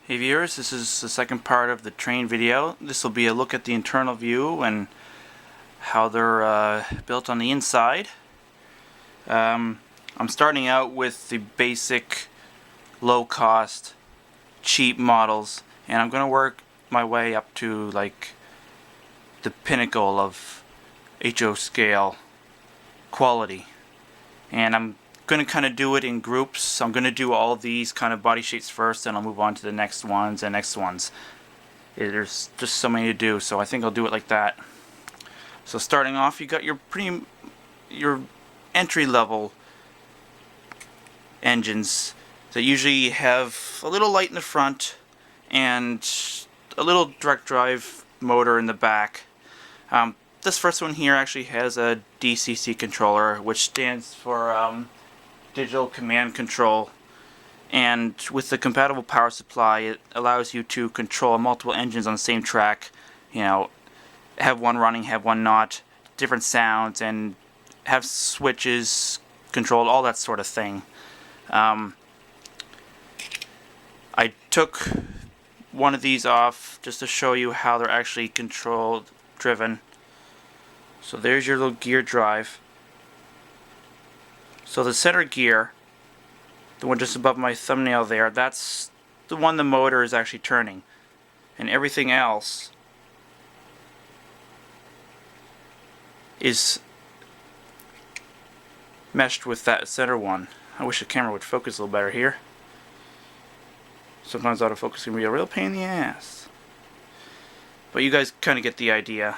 Hey viewers, this is the second part of the train video. This will be a look at the internal view and how they're built on the inside. I'm starting out with the basic, low-cost, cheap models, and I'm going to work my way up to like the pinnacle of HO scale quality. And I'm going to kind of do it in groups. I'm going to do all of these kind of body shapes first, and I'll move on to the next ones and next ones. There's just so many to do, so I think I'll do it like that. So starting off, you got your entry level engines that usually have a little light in the front and a little direct drive motor in the back. This first one here actually has a DCC controller, which stands for digital command control, and with the compatible power supply it allows you to control multiple engines on the same track, have one running, have one not, different sounds, and have switches controlled, all that sort of thing. I took one of these off just to show you how they're actually controlled, driven. So there's your little gear drive. So the center gear, the one just above my thumbnail there, that's the one the motor is actually turning. And everything else is meshed with that center one. I wish the camera would focus a little better here. Sometimes autofocus can be a real pain in the ass. But you guys kind of get the idea.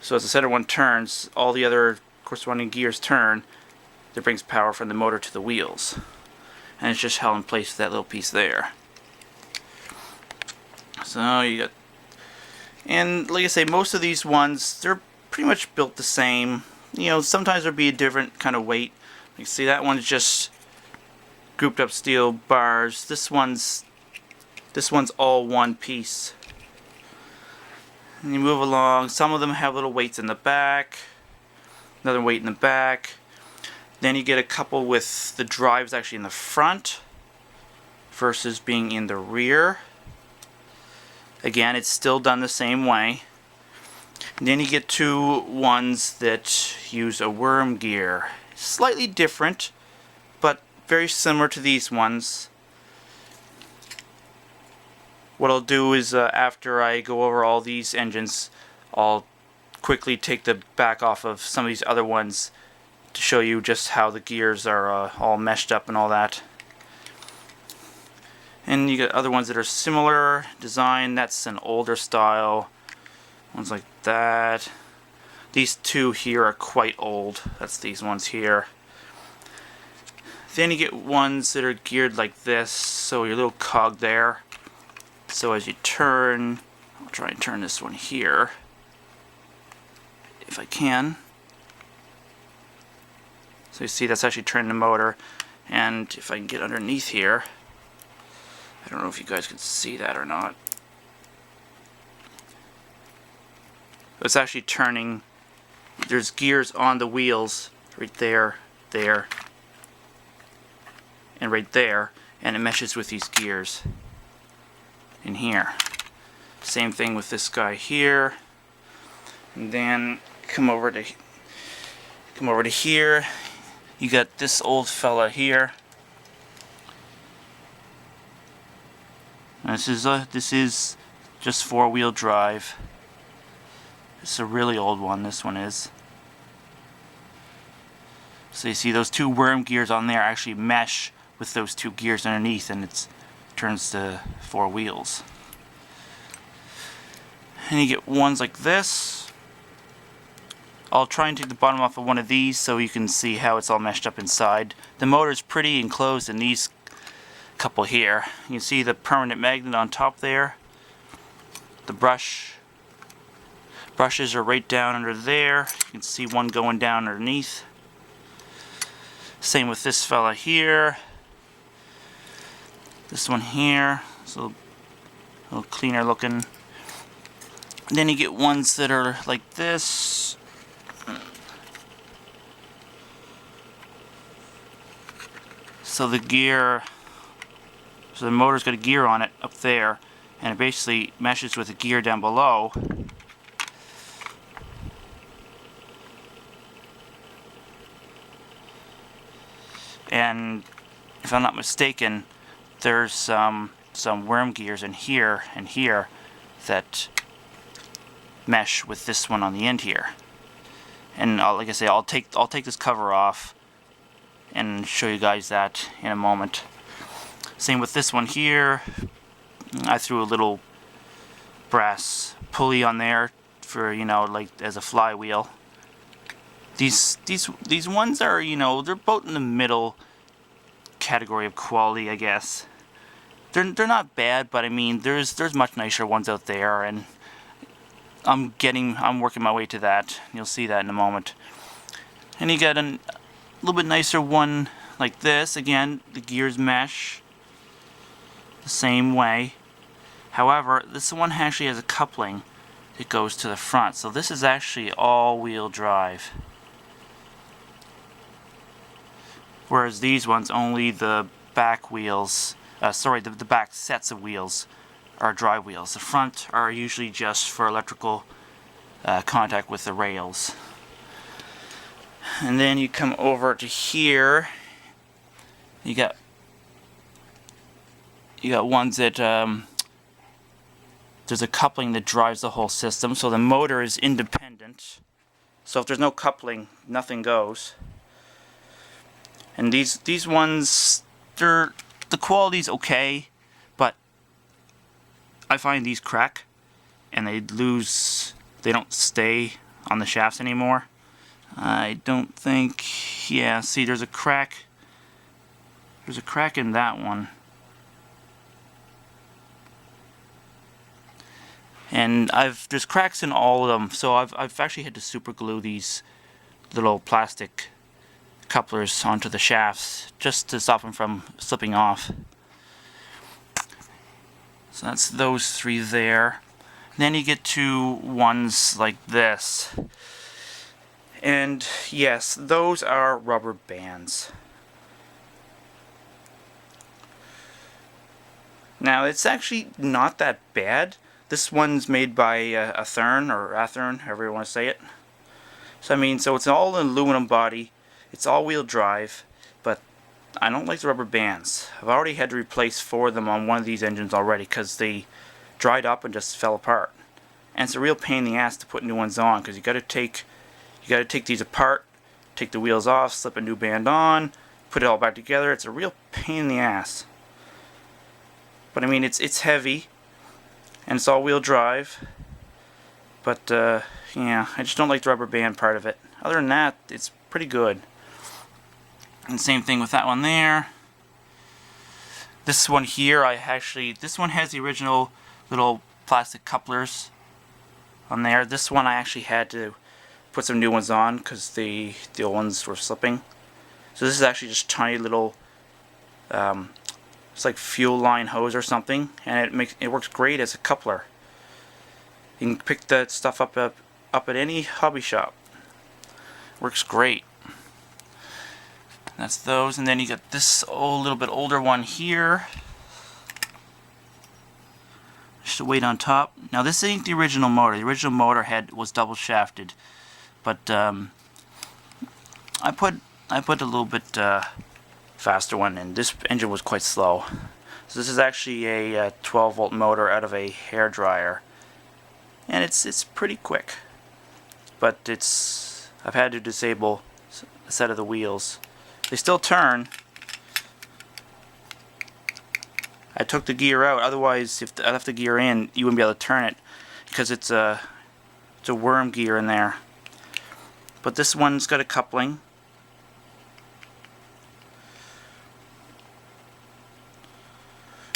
So as the center one turns, all the other corresponding gears turn. That brings power from the motor to the wheels. And it's just held in place with that little piece there. So you got... And like I say, most of these ones, they're pretty much built the same. Sometimes there'll be a different kind of weight. You see that one's just grouped up steel bars. This one's all one piece. And you move along. Some of them have little weights in the back. Another weight in the back. Then you get a couple with the drives actually in the front versus being in the rear. Again, it's still done the same way. And then you get two ones that use a worm gear. Slightly different, but very similar to these ones. What I'll do is after I go over all these engines, I'll quickly take the back off of some of these other ones to show you just how the gears are all meshed up and all that. And you got other ones that are similar design. That's an older style. Ones like that. These two here are quite old. That's these ones here. Then you get ones that are geared like this. So your little cog there. So as you turn, I'll try and turn this one here if I can. So you see that's actually turning the motor, and if I can get underneath here, I don't know if you guys can see that or not. It's actually turning. There's gears on the wheels right there, there, and right there, and it meshes with these gears in here. Same thing with this guy here, and then come over to here. You got this old fella here. And this is just four-wheel drive. It's a really old one. This one is. So you see those two worm gears on there actually mesh with those two gears underneath, and it turns to four wheels. And you get ones like this. I'll try and take the bottom off of one of these so you can see how it's all meshed up inside. The motor's pretty enclosed in these couple here. You can see the permanent magnet on top there. The brushes are right down under there. You can see one going down underneath. Same with this fella here. This one here. It's a little cleaner looking. And then you get ones that are like this. So the gear So the motor's got a gear on it up there, and it basically meshes with the gear down below. And if I'm not mistaken, there's some worm gears in here and here that mesh with this one on the end here. And like I say, I'll take this cover off and show you guys that in a moment. Same with this one here. I threw a little brass pulley on there for, you know, like as a flywheel. These ones are, you know, they're both in the middle category of quality, I guess. They're not bad, but I mean, there's much nicer ones out there, and I'm working my way to that. You'll see that in a moment. And you got a little bit nicer one like this. Again, the gears mesh the same way. However, this one actually has a coupling that goes to the front. So this is actually all-wheel drive. Whereas these ones, only the back wheels, the back sets of wheels are drive wheels. The front are usually just for electrical contact with the rails. And then you come over to here, you got ones that there's a coupling that drives the whole system, so the motor is independent. So if there's no coupling, nothing goes. And these ones, the quality's okay, but I find these crack and they don't stay on the shafts anymore. I don't think, yeah, see there's a crack in that one. And there's cracks in all of them, so I've actually had to super glue these little plastic couplers onto the shafts just to stop them from slipping off. So that's those three there. Then you get to ones like this. And yes, those are rubber bands. Now it's actually not that bad. This one's made by Athearn, or Athearn, however you want to say it. So I mean, so it's all an aluminum body. It's all-wheel drive, but I don't like the rubber bands. I've already had to replace 4 of them on one of these engines already because they dried up and just fell apart. And it's a real pain in the ass to put new ones on because you got to take these apart, take the wheels off, slip a new band on, put it all back together. It's a real pain in the ass. But I mean, it's heavy and it's all-wheel drive. But yeah, I just don't like the rubber band part of it. Other than that, it's pretty good. And same thing with that one there. This one here, this one has the original little plastic couplers on there. This one I actually had to put some new ones on because the old ones were slipping. So this is actually just tiny little, it's like fuel line hose or something, and it works great as a coupler. You can pick that stuff up at any hobby shop. Works great. That's those, and then you got this little bit older one here. Just a weight on top. Now this ain't the original motor. The original motor was double shafted, but I put a little bit faster one in. This engine was quite slow. So this is actually a 12-volt motor out of a hairdryer, and it's pretty quick. But I've had to disable a set of the wheels. They still turn. I took the gear out, otherwise if I left the gear in, you wouldn't be able to turn it because it's a worm gear in there. But this one's got a coupling.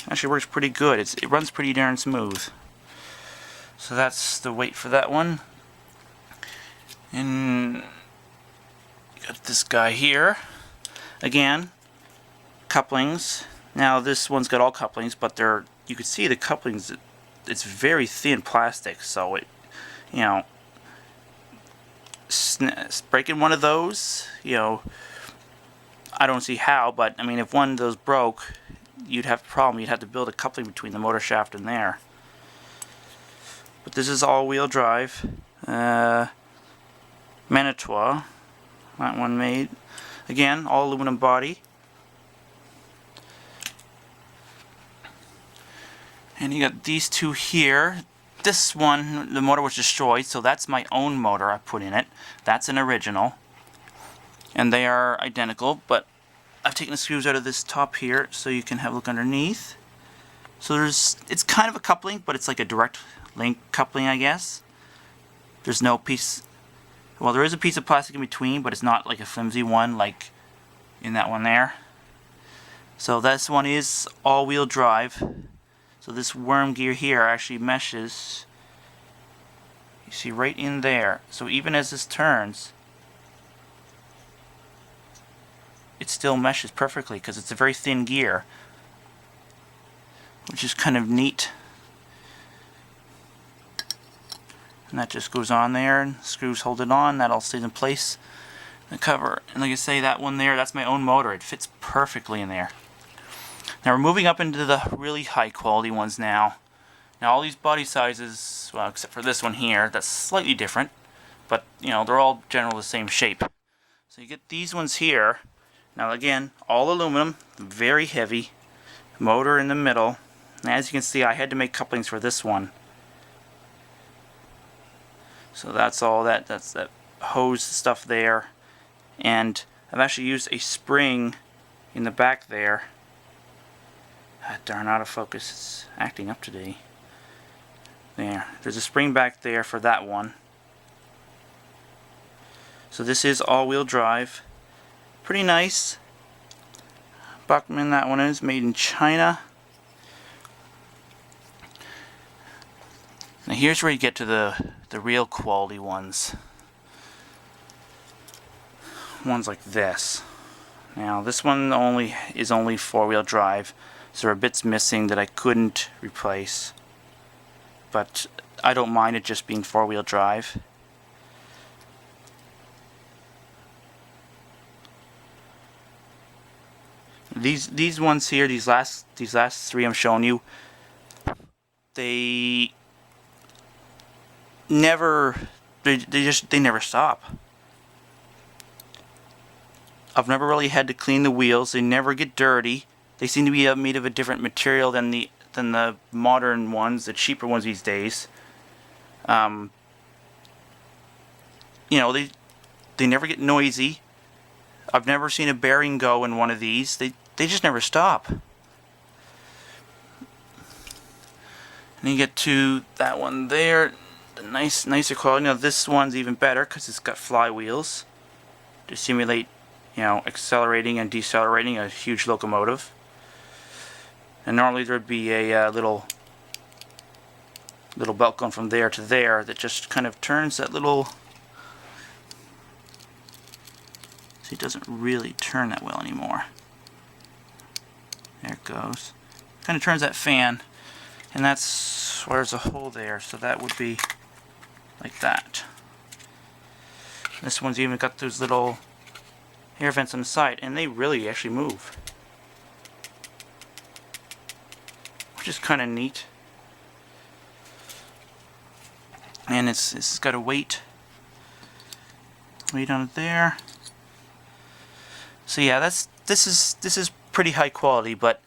Actually works pretty good. It runs pretty darn smooth. So that's the weight for that one. And got this guy here. Again, couplings. Now this one's got all couplings, but you can see the couplings. It's very thin plastic, so it, you know, breaking one of those, you know, I don't see how. But I mean, if one of those broke, you'd have a problem. You'd have to build a coupling between the motor shaft and there. But this is all-wheel drive. Manitowoc, that one made. Again, all aluminum body. And you got these two here. This one, the motor was destroyed, so that's my own motor I put in it. That's an original. And they are identical, but I've taken the screws out of this top here so you can have a look underneath. So it's kind of a coupling, but it's like a direct link coupling, I guess. There's no piece, well, there is a piece of plastic in between, but it's not like a flimsy one like in that one there. So this one is all-wheel drive. So this worm gear here actually meshes, you see, right in there. So even as this turns, it still meshes perfectly because it's a very thin gear, which is kind of neat. And that just goes on there, and screws hold it on. That all stays in place. The cover, and like I say, that one there, that's my own motor. It fits perfectly in there. Now we're moving up into the really high quality ones now. Now all these body sizes, well, except for this one here, that's slightly different, but you know, they're all generally the same shape. So you get these ones here. Now again, all aluminum, very heavy, motor in the middle. And as you can see, I had to make couplings for this one. So that's all that's that hose stuff there. And I've actually used a spring in the back there. Ah, darn, out of focus, it's acting up today. There's a spring back there for that one. So this is all-wheel drive. Pretty nice. Buckman, that one is made in China. Now here's where you get to the real quality ones. Ones like this. Now this one is only four-wheel drive, so there are bits missing that I couldn't replace. But I don't mind it just being four-wheel drive. These ones here, these last three I'm showing you, they never stop. I've never really had to clean the wheels. They never get dirty. They seem to be made of a different material than the modern ones, the cheaper ones these days. You know, they never get noisy. I've never seen a bearing go in one of these. They just never stop. And you get to that one there, the nicer quality. Now this one's even better because it's got flywheels to simulate, you know, accelerating and decelerating a huge locomotive. And normally there'd be a little belt going from there to there that just kind of turns that little. See, it doesn't really turn that well anymore. There it goes. Kind of turns that fan, and that's where there's a hole there. So that would be like that. This one's even got those little air vents on the side, and they really actually move, which is kind of neat. And it's got a weight on it there. So yeah, this is pretty high quality, but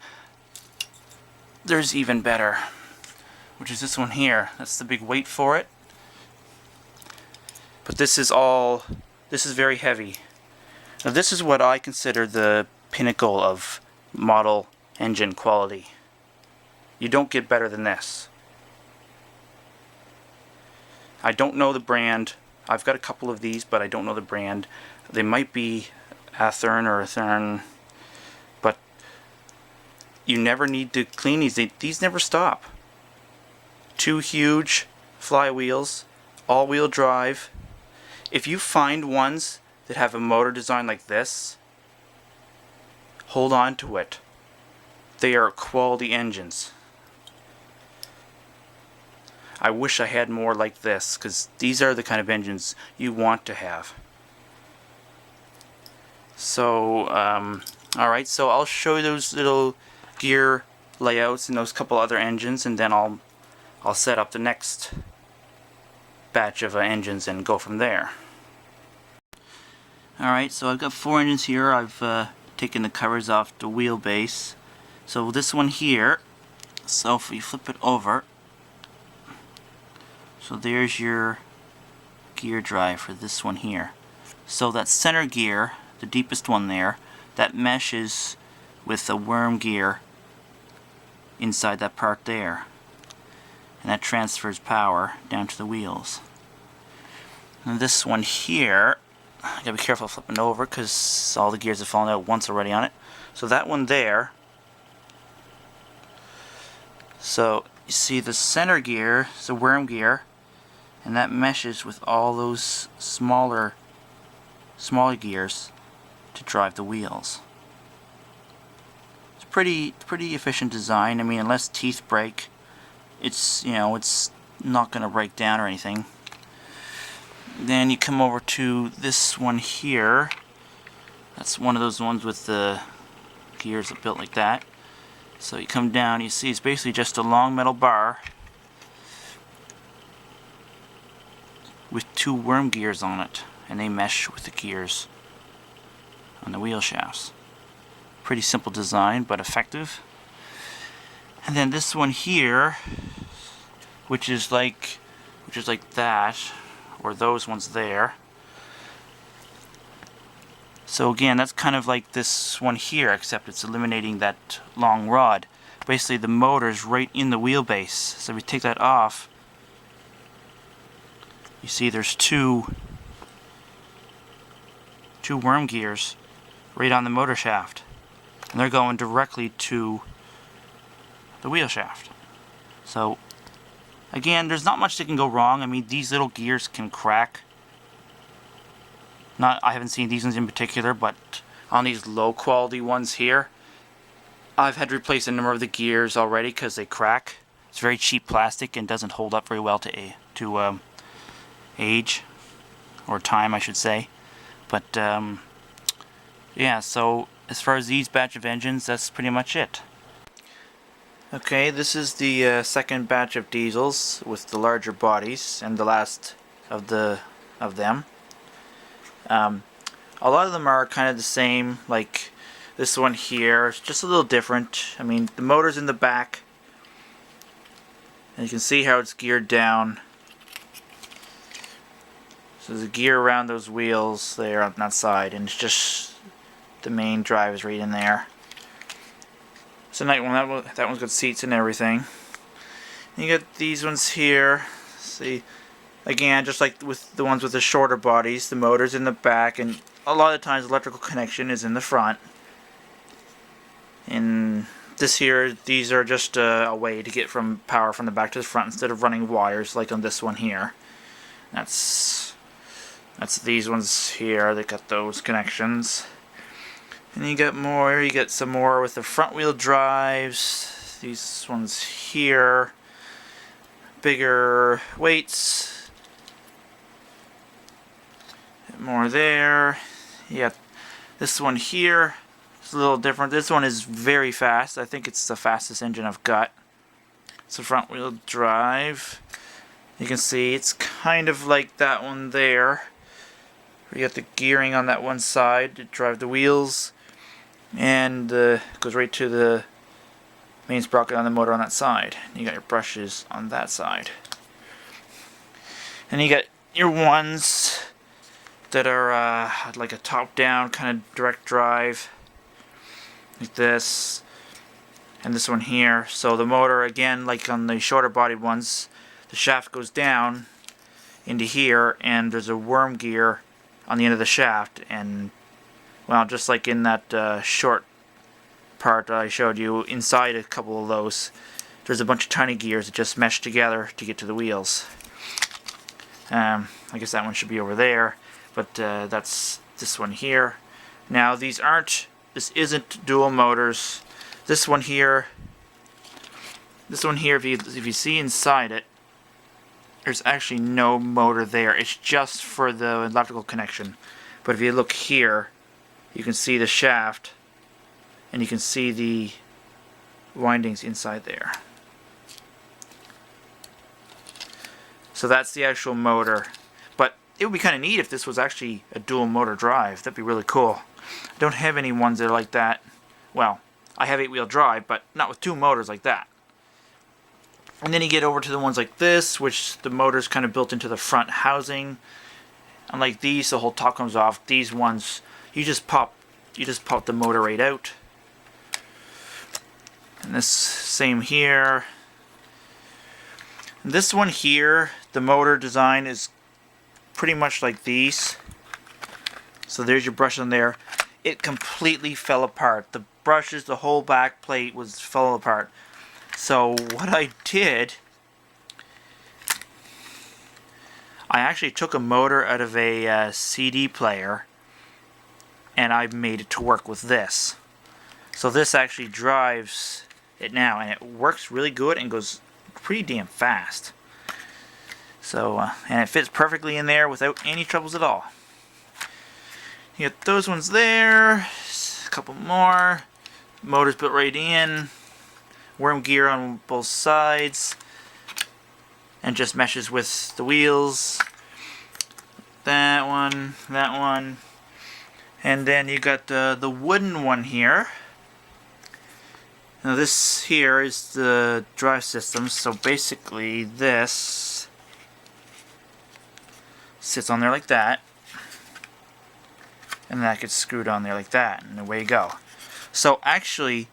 there's even better, which is this one here. That's the big weight for it. But this is very heavy. Now this is what I consider the pinnacle of model engine quality. You don't get better than this. I don't know the brand. I've got a couple of these, but I don't know the brand. They might be Athearn or Athearn, but you never need to clean these. These never stop. Two huge flywheels, all-wheel drive. If you find ones that have a motor design like this, hold on to it. They are quality engines. I wish I had more like this, because these are the kind of engines you want to have. So, alright, so I'll show you those little gear layouts in those couple other engines, and then I'll set up the next batch of engines and go from there. Alright, so I've got 4 engines here. I've taken the covers off the wheelbase. So this one here, so if we flip it over, so there's your gear drive for this one here. So that center gear, the deepest one there, that meshes with the worm gear inside that part there, and that transfers power down to the wheels. And this one here, I gotta be careful flipping over because all the gears have fallen out once already on it. So that one there, so you see the center gear is the worm gear, and that meshes with all those smaller gears to drive the wheels. Pretty efficient design. I mean, unless teeth break, it's not going to break down or anything. Then you come over to this one here. That's one of those ones with the gears built like that. So you come down, you see it's basically just a long metal bar with 2 worm gears on it, and they mesh with the gears on the wheel shafts. Pretty simple design, but effective. And then this one here, which is like that, or those ones there. So again, that's kind of like this one here, except it's eliminating that long rod. Basically, the motor's right in the wheelbase. So if we take that off, you see there's two worm gears right on the motor shaft. And they're going directly to the wheel shaft. So again, there's not much that can go wrong. I mean, these little gears can crack. I haven't seen these ones in particular, but on these low quality ones here, I've had to replace a number of the gears already because they crack. It's very cheap plastic and doesn't hold up very well to age, or time I should say. But yeah, so as far as these batch of engines, that's pretty much it. Okay, this is the second batch of diesels with the larger bodies, and the last of them. A lot of them are kind of the same, like this one here. It's just a little different. I mean, the motor's in the back, and you can see how it's geared down. So there's a gear around those wheels there on that side, and it's just the main drive is right in there. It's a nice one. That one's got seats and everything. And you got these ones here. See, again, just like with the ones with the shorter bodies, the motor's in the back, and a lot of times electrical connection is in the front. And this here, these are just a way to get from power from the back to the front instead of running wires like on this one here. That's these ones here. They got those connections. And you got more. You get some more with the front wheel drives. These ones here, bigger weights. More there. You got this one here. It's a little different. This one is very fast. I think it's the fastest engine I've got. It's a front wheel drive. You can see it's kind of like that one there. You got the gearing on that one side to drive the wheels, and goes right to the main sprocket on the motor on that side. You got your brushes on that side, and you got your ones that are like a top-down kind of direct drive, like this, and this one here. So the motor, again, like on the shorter bodied ones, the shaft goes down into here, and there's a worm gear on the end of the shaft, and well, just like in that short part that I showed you, inside a couple of those, there's a bunch of tiny gears that just mesh together to get to the wheels. I guess that one should be over there, but that's this one here. Now this isn't dual motors. This one here, if you see inside it, there's actually no motor there. It's just for the electrical connection. But if you look here, you can see the shaft, and you can see windings inside there. So that's the actual motor. But it would be kind of neat if this was actually a dual motor drive. That'd be really cool. I don't have any ones that are like that. Well, I have 8-wheel drive, but not with 2 motors like that. And then you get over to the ones like this, which the motor's kind of built into the front housing. Unlike these, the whole top comes off. These ones, you just pop the motor right out. And this same here. This one here, the motor design is pretty much like these. So there's your brush on there. It completely fell apart. The brushes, the whole back plate fell apart. So what I did, I actually took a motor out of a CD player and I made it to work with this. So this actually drives it now, and it works really good and goes pretty damn fast. So and it fits perfectly in there without any troubles at all. You got those ones there, a couple more. Motor's built right in. Worm gear on both sides, and just meshes with the wheels. That one, and then you got the wooden one here. Now this here is the drive system, so basically this sits on there like that, and that gets screwed on there like that, and away you go. So actually,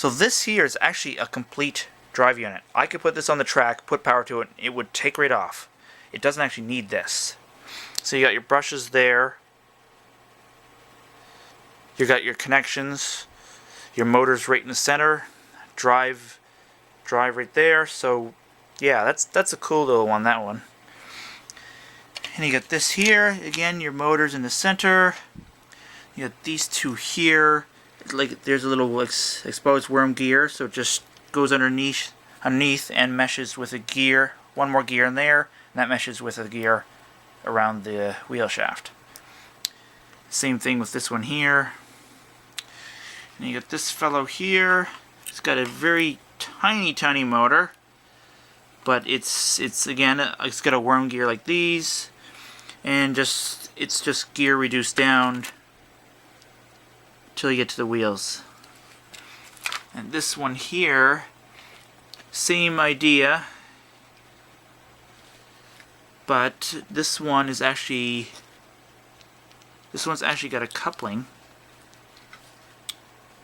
this here is actually a complete drive unit. I could put this on the track, put power to it, it would take right off. It doesn't actually need this. So you got your brushes there, you got your connections, your motor's right in the center, drive right there. So yeah, that's a cool little one, that one. And you got this here, again, your motor's in the center. You got these two here. Like there's a little exposed worm gear, so it just goes underneath and meshes with a gear, one more gear in there, and that meshes with a gear around the wheel shaft. Same thing with this one here. And you got this fellow here. It's got a very tiny motor, but it's again, it's got a worm gear like these, and it's just gear reduced down till you get to the wheels. And this one here, same idea, but this one's actually got a coupling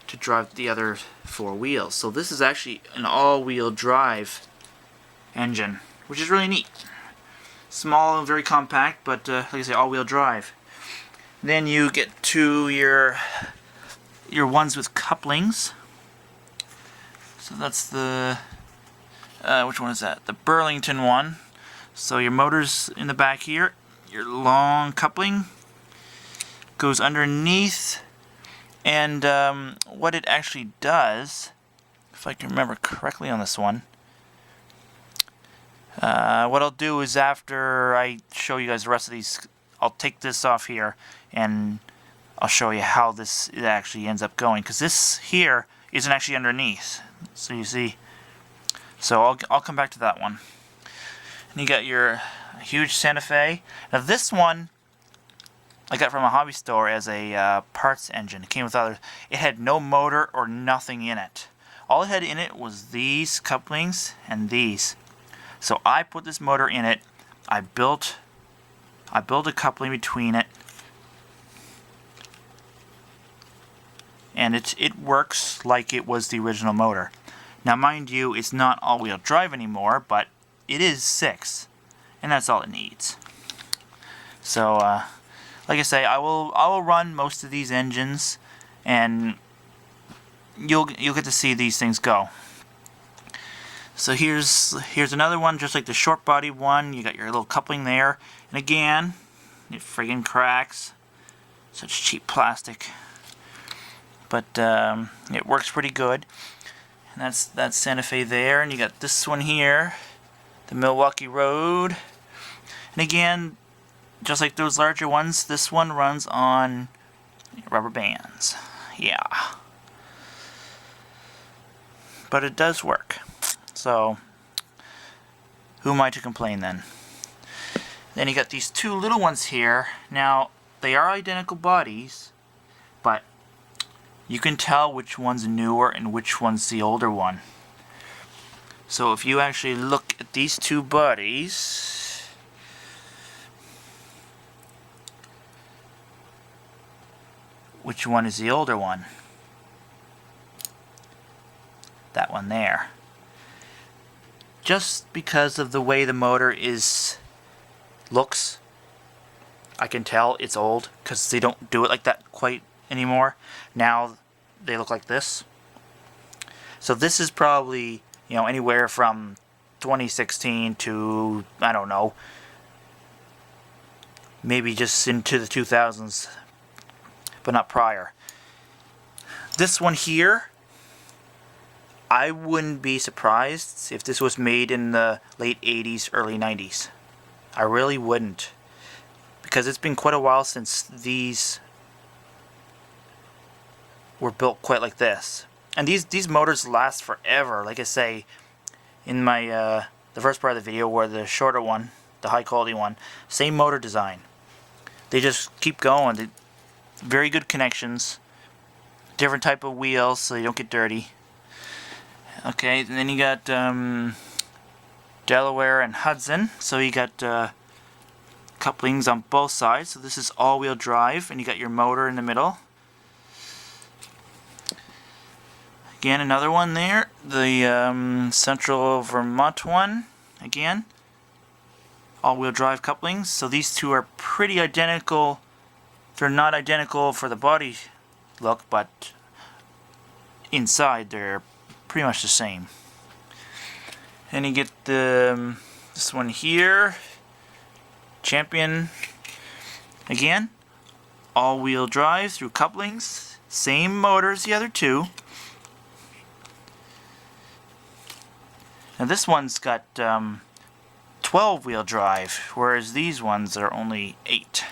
to drive the other 4 wheels. So this is actually an all-wheel drive engine, which is really neat. Small and very compact, but like I say, all-wheel drive. Then you get to your ones with couplings. So that's the which one is that? The Burlington one. So your motor's in the back here. Your long coupling goes underneath, and what it actually does, if I can remember correctly on this one, what I'll do is after I show you guys the rest of these, I'll take this off here and I'll show you how it actually ends up going, because this here isn't actually underneath. So you see, so I'll come back to that one. And you got your huge Santa Fe. Now this one I got from a hobby store as a parts engine. It came with others. It had no motor or nothing in it. All it had in it was these couplings and these. So I put this motor in it. I built a coupling between it, and it works like it was the original motor. Now mind you, it's not all-wheel drive anymore, but it is 6, and that's all it needs. So like I say, I will run most of these engines, and you'll get to see these things go. So here's another one, just like the short body one. You got your little coupling there, and again, it friggin' cracks. Such cheap plastic, but it works pretty good. And that's Santa Fe there, and you got this one here, the Milwaukee Road. And again, just like those larger ones, this one runs on rubber bands. Yeah. but it does work. So who am I to complain then? Then you got these two little ones here. Now they are identical bodies, but you can tell which one's newer and which one's the older one. So if you actually look at these two bodies, which one is the older one? That one there. Just because of the way the motor looks, I can tell it's old because they don't do it like that quite anymore. Now they look like this. So this is probably, you know, anywhere from 2016 to, I don't know, maybe just into the 2000s, but not prior. This one here, I wouldn't be surprised if this was made in the late 80s, early 90s. I really wouldn't, because it's been quite a while since these were built quite like this. And these motors last forever. Like I say in my the first part of the video, where the shorter one, the high quality one, same motor design. They just keep going. Very good connections, different type of wheels so they don't get dirty. Okay, and then you got Delaware and Hudson, so you got couplings on both sides. So this is all-wheel drive, and you got your motor in the middle. Again, another one there, the Central Vermont one, again, all-wheel drive couplings. So these two are pretty identical. They're not identical for the body look, but inside they're pretty much the same. And you get this one here, Champion, again, all-wheel drive through couplings, same motor as the other two. Now this one's got 12-wheel drive, whereas these ones are only 8.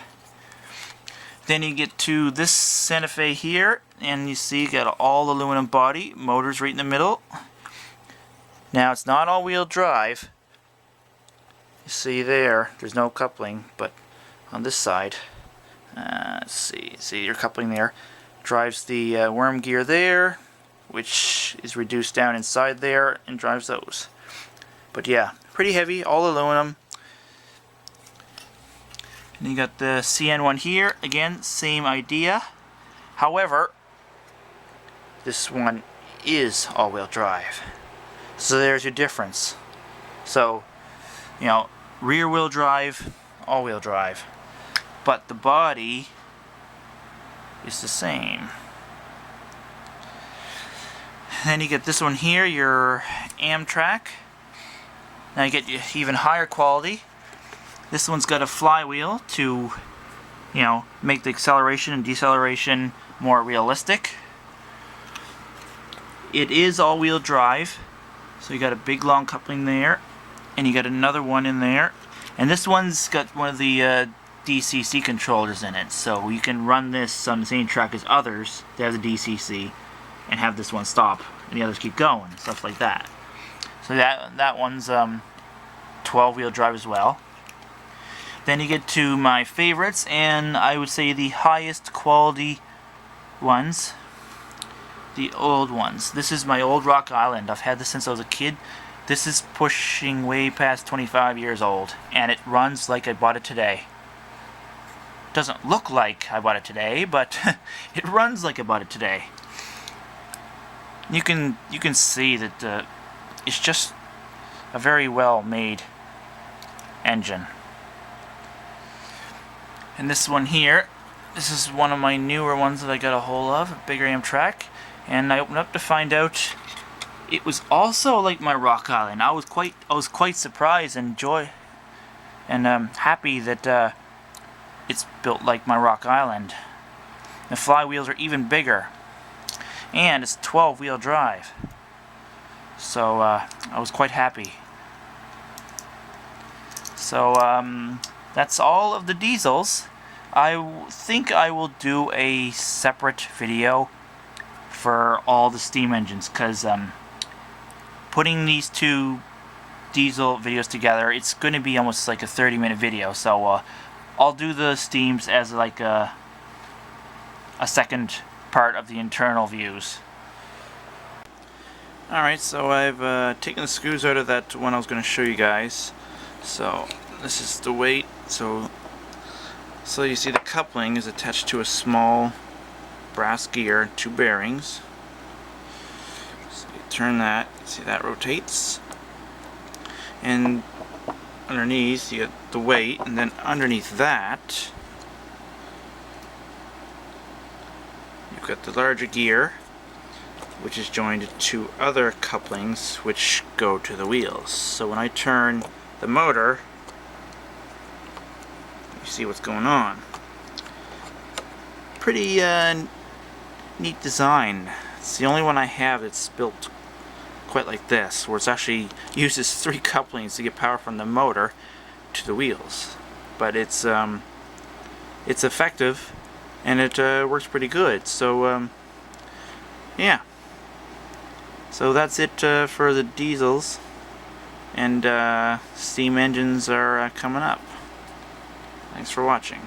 Then you get to this Santa Fe here, and you see you got all aluminum body, motors right in the middle. Now it's not all-wheel drive. You see there's no coupling, but on this side, let's see your coupling there. Drives the worm gear there, which is reduced down inside there, and drives those. But yeah, pretty heavy, all aluminum. And you got the CN one here, again, same idea. However, this one is all-wheel drive. So there's your difference. So, you know, rear-wheel drive, all-wheel drive. But the body is the same. Then you get this one here, your Amtrak. Now you get even higher quality. This one's got a flywheel to, you know, make the acceleration and deceleration more realistic. It is all-wheel drive, so you got a big long coupling there, and you got another one in there. And this one's got one of the DCC controllers in it, so you can run this on the same track as others. They have the DCC, and have this one stop, and the others keep going, stuff like that. So that one's 12-wheel drive as well. Then you get to my favorites, and I would say the highest quality ones, the old ones. This is my old Rock Island. I've had this since I was a kid. This is pushing way past 25 years old, and it runs like I bought it today. Doesn't look like I bought it today, but it runs like I bought it today. You can see that it's just a very well made engine. And this one here, this is one of my newer ones that I got a hold of, a bigger Amtrak, and I opened up to find out it was also like my Rock Island. I was quite surprised and happy that it's built like my Rock Island. The flywheels are even bigger, and it's 12-wheel drive. So I was quite happy. So that's all of the diesels. I think I will do a separate video for all the steam engines, because putting these two diesel videos together, it's going to be almost like a 30-minute video, so I'll do the steams as like a second part of the internal views. Alright, so I've taken the screws out of that one I was going to show you guys. So this is the weight. So you see the coupling is attached to a small brass gear, 2 bearings. So you turn that, see that rotates. And underneath you get the weight, and then underneath that you've got the larger gear, which is joined to other couplings which go to the wheels. So when I turn the motor, you see what's going on. Pretty neat design. It's the only one I have that's built quite like this, where it's actually uses 3 couplings to get power from the motor to the wheels. But it's effective, and it works pretty good. So yeah. So that's it for the diesels, and steam engines are coming up. Thanks for watching.